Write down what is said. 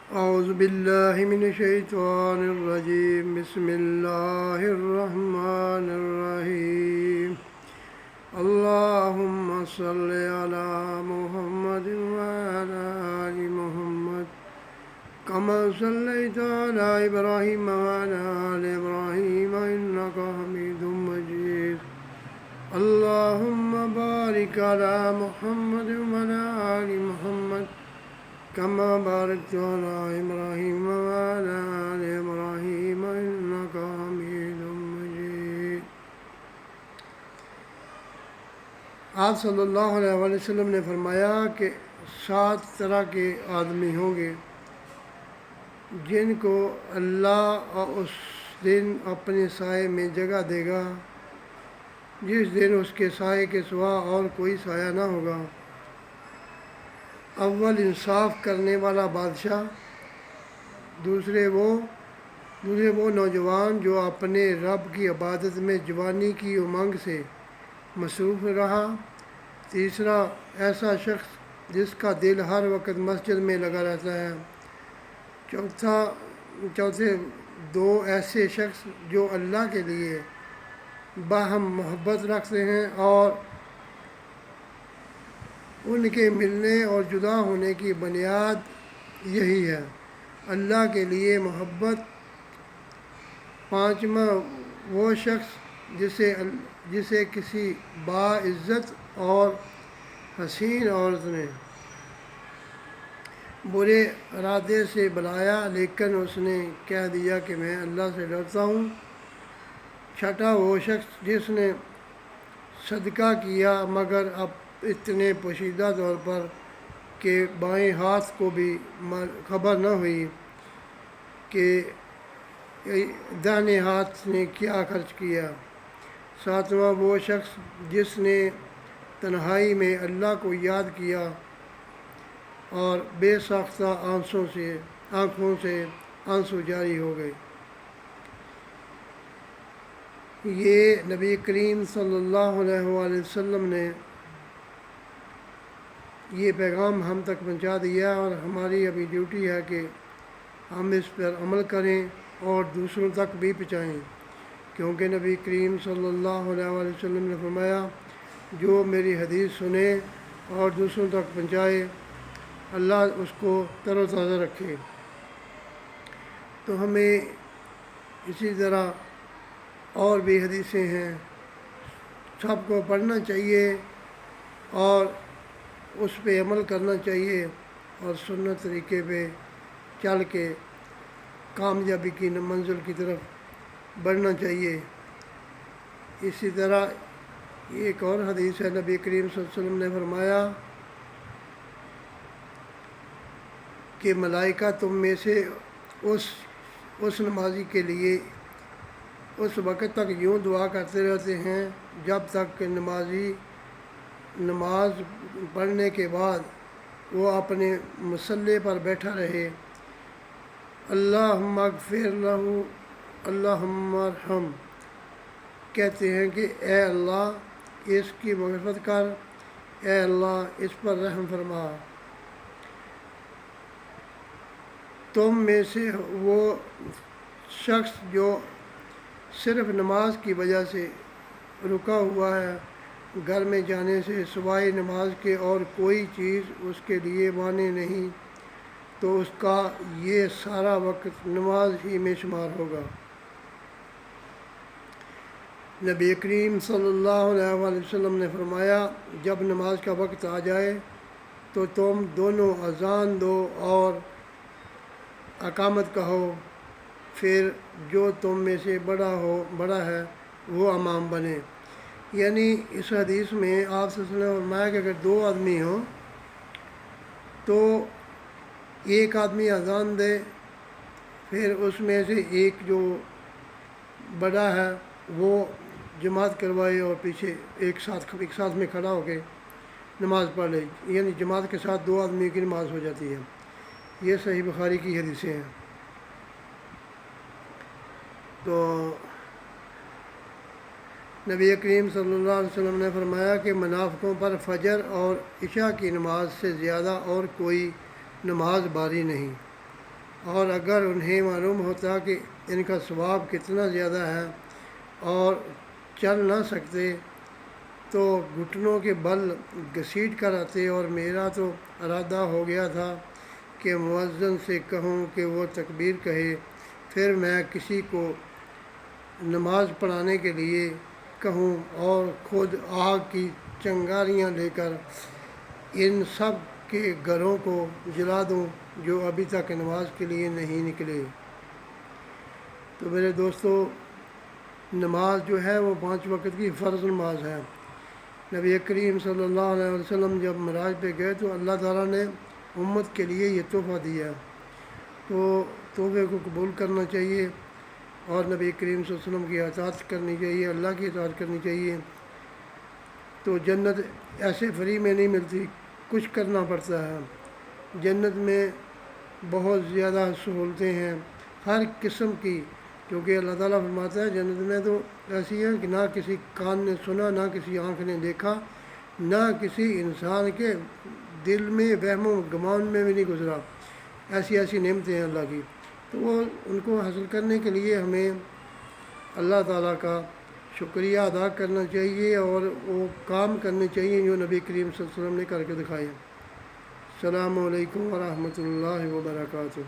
اعوذ باللہ من الشیطان الرجیم بسم اللہ الرحمن الرحیم اللہم صلی علی محمد وعلی آل محمد کما صلیت علی ابراہیم وعلی آل ابراہیم انک حمید مجید اللہم بارک علی محمد وعلی آل محمد کما بارکت علی ابراہیم وعلی آل ابراہیم انک حمید مجید۔ آپ صلی اللہ علیہ وسلم نے فرمایا کہ 7 طرح کے آدمی ہوں گے جن کو اللہ اس دن اپنے سائے میں جگہ دے گا جس دن اس کے سائے کے سوا اور کوئی سایہ نہ ہوگا۔ اول انصاف کرنے والا بادشاہ، دوسرے وہ نوجوان جو اپنے رب کی عبادت میں جوانی کی امنگ سے مصروف رہا، تیسرا ایسا شخص جس کا دل ہر وقت مسجد میں لگا رہتا ہے، چوتھے 2 ایسے شخص جو اللہ کے لیے باہم محبت رکھتے ہیں اور ان کے ملنے اور جدا ہونے کی بنیاد یہی ہے، اللہ کے لیے محبت۔ پانچواں وہ شخص جسے کسی باعزت اور حسین عورت نے برے ارادے سے بلایا لیکن اس نے کہہ دیا کہ میں اللہ سے ڈرتا ہوں۔ چھٹا وہ شخص جس نے صدقہ کیا مگر اب اتنے پوشیدہ طور پر کہ بائیں ہاتھ کو بھی خبر نہ ہوئی کہ داہنے ہاتھ نے کیا خرچ کیا۔ ساتواں وہ شخص جس نے تنہائی میں اللہ کو یاد کیا اور بے ساختہ آنکھوں سے آنسو جاری ہو گئے۔ یہ نبی کریم صلی اللہ علیہ وآلہ وسلم نے یہ پیغام ہم تک پہنچا دیا اور ہماری ابھی ڈیوٹی ہے کہ ہم اس پر عمل کریں اور دوسروں تک بھی پہنچائیں، کیونکہ نبی کریم صلی اللہ علیہ وآلہ وسلم نے فرمایا جو میری حدیث سنے اور دوسروں تک پہنچائے اللہ اس کو تر و تازہ رکھے۔ تو ہمیں اسی طرح اور بھی حدیثیں ہیں، سب کو پڑھنا چاہیے اور اس پہ عمل کرنا چاہیے اور سنت طریقے پہ چل کے کامیابی کی منزل کی طرف بڑھنا چاہیے۔ اسی طرح ایک اور حدیث ہے، نبی کریم صلی اللہ علیہ وسلم نے فرمایا کہ ملائکہ تم میں سے اس نمازی کے لیے اس وقت تک یوں دعا کرتے رہتے ہیں جب تک کہ نمازی نماز پڑھنے کے بعد وہ اپنے مصلی پر بیٹھا رہے، اللہم اغفر لہ اللہم ارحم، کہتے ہیں کہ اے اللہ اس کی مغفرت کر، اے اللہ اس پر رحم فرما۔ تم میں سے وہ شخص جو صرف نماز کی وجہ سے رکا ہوا ہے، گھر میں جانے سے سوائے نماز کے اور کوئی چیز اس کے لیے مانع نہیں، تو اس کا یہ سارا وقت نماز ہی میں شمار ہوگا۔ نبی کریم صلی اللہ علیہ وآلہ وسلم نے فرمایا جب نماز کا وقت آ جائے تو تم دونوں اذان دو اور اقامت کہو، پھر جو تم میں سے بڑا ہے وہ امام بنے۔ یعنی اس حدیث میں آپ صلی اللہ علیہ وسلم نے فرمایا کہ اگر 2 آدمی ہوں تو ایک آدمی اذان دے، پھر اس میں سے ایک جو بڑا ہے وہ جماعت کروائے اور پیچھے ایک ساتھ میں کھڑا ہو کے نماز پڑھ لے، یعنی جماعت کے ساتھ 2 آدمی کی نماز ہو جاتی ہے۔ یہ صحیح بخاری کی حدیثیں ہیں۔ تو نبی کریم صلی اللہ علیہ وسلم نے فرمایا کہ منافقوں پر فجر اور عشاء کی نماز سے زیادہ اور کوئی نماز باری نہیں۔ اور اگر انہیں معلوم ہوتا کہ ان کا ثواب کتنا زیادہ ہے اور چل نہ سکتے تو گھٹنوں کے بل گھسیٹ کر آتے، اور میرا تو ارادہ ہو گیا تھا کہ مؤذن سے کہوں کہ وہ تکبیر کہے، پھر میں کسی کو نماز پڑھانے کے لیے کہوں اور خود آگ کی چنگاریاں لے کر ان سب کے گھروں کو جلا دوں جو ابھی تک نماز کے لیے نہیں نکلے۔ تو میرے دوستو، نماز جو ہے وہ 5 وقت کی فرض نماز ہے۔ نبی کریم صلی اللہ علیہ وسلم جب معراج پہ گئے تو اللہ تعالیٰ نے امت کے لیے یہ تحفہ دیا، تو تحفے کو قبول کرنا چاہیے اور نبی کریم صلی اللہ علیہ وسلم کی اطاعت کرنی چاہیے، اللہ کی اطاعت کرنی چاہیے۔ تو جنت ایسے فری میں نہیں ملتی، کچھ کرنا پڑتا ہے۔ جنت میں بہت زیادہ سہولتیں ہیں ہر قسم کی، کیونکہ اللہ تعالیٰ فرماتا ہے جنت میں تو ایسی ہے کہ نہ کسی کان نے سنا، نہ کسی آنکھ نے دیکھا، نہ کسی انسان کے دل میں وہم و گمان میں بھی نہیں گزرا، ایسی ایسی نعمتیں ہیں اللہ کی۔ تو وہ ان کو حاصل کرنے کے لیے ہمیں اللہ تعالیٰ کا شکریہ ادا کرنا چاہیے اور وہ کام کرنے چاہیے جو نبی کریم صلی اللہ علیہ وسلم نے کر کے دکھائے۔ السلام علیکم ورحمۃ اللہ وبرکاتہ۔